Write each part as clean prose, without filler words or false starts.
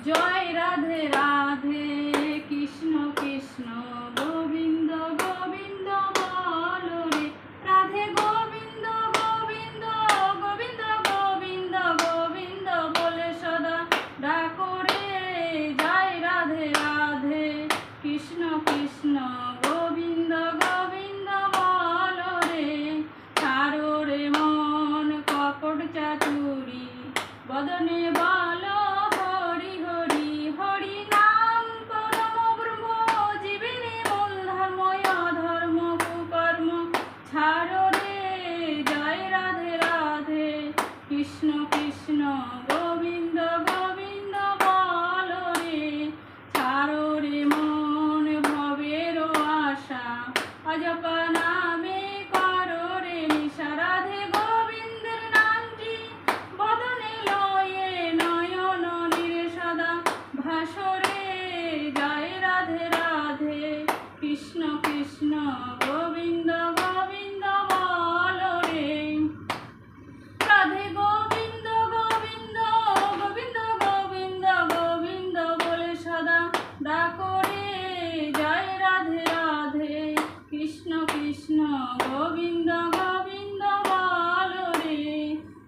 জয় রাধে রাধে কৃষ্ণ কৃষ্ণ গোবিন্দ গোবিন্দ বলো রে রাধে গোবিন্দ গোবিন্দ গোবিন্দ গোবিন্দ গোবিন্দ বলে সদা ডাকো রে জয় রাধে রাধে কৃষ্ণ কৃষ্ণ গোবিন্দ গোবিন্দ বলো রে ছাড়ো রে মন কপট চাতুরি বদনে বলো হরি হরি হরি নাম পরম ব্রহ্ম জীবনী মূল ধর্ময় ধর্ম কুকর্ম ছাড়ো রে জয় রাধে রাধে কৃষ্ণ কৃষ্ণ গোবিন্দ গোবিন্দ বলো রে ছাড়ো রে মন ভবের আশা অজপা নামে করো রে নিশা রাধে গোবিন্দের নামটি বদনে লয়ে নয়ন নীরে সদা ভাসরে জয় রাধে রাধে কৃষ্ণ কৃষ্ণ গোবিন্দ গোবিন্দ বলো রে রাধে গোবিন্দ গোবিন্দ গোবিন্দ গোবিন্দ গোবিন্দ বলে সদা ডাকো রে জয় রাধে রাধে কৃষ্ণ কৃষ্ণ গোবিন্দ গোবিন্দ বলো রে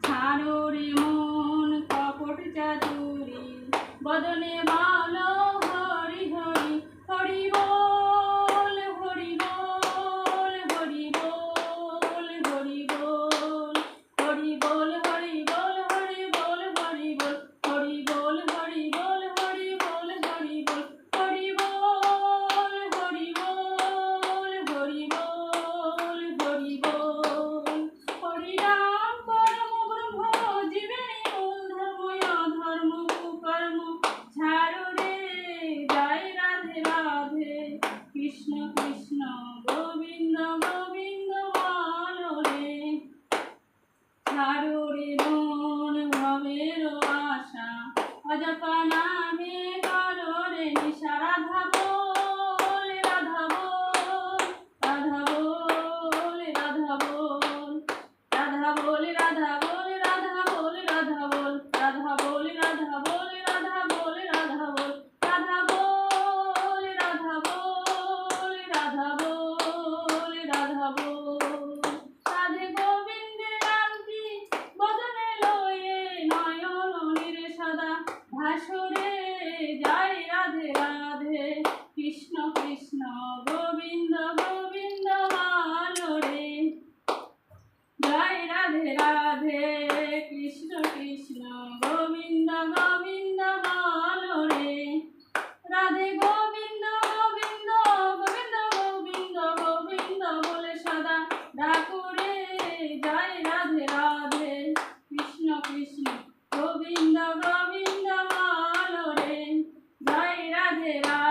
ছাড়ো রে মন কপট চাতুরি বদনে বলো হরি হরি হরি বল হরি বল হরি বল হরি বল হরি বল হরি বল হরি বল হরি বল হরি বল হরি বল হরি বল হরি বল হরি বল হরি বল হরি বল হরি বল হরি নাম পরম ব্রহ্ম জীবনী মূল ধর্ময় ধর্ম কুকর্ম ছাড়ো রে জয় রাধে রাধে কৃষ্ণ কৃষ্ণ গোবিন্দ গোবিন্দ বলো রে ছাড়ো রে মন ভবের আশা অজপা নামে করো রে নিশা রাধা বল রাধা বল রাধা বল রাধা বল রাধা বল রাধা বল রাধা বল রাধা বল রাধা বল রাধা বল রাধা বল রাধা বল রাধা বল রাধা বল রাধা বল রাধা বল রাধে গোবিন্দের নামটি বদনে লয়ে নয়ন নীরে সদা ভাসরে জয় রাধে রাধে কৃষ্ণ কৃষ্ণ গোবিন্দ গোবিন্দ বলো রে জয় রাধে রাধে কৃষ্ণ কৃষ্ণ গোবিন্দ গোবিন্দ বলো রে রাধে গোবিন্দ গোবিন্দ গোবিন্দ গোবিন্দ গোবিন্দ বলে সদা ডাকো রে জয় রাধে রাধে কৃষ্ণ কৃষ্ণ গোবিন্দ গোবিন্দ বলো রে জয় রাধে রাধে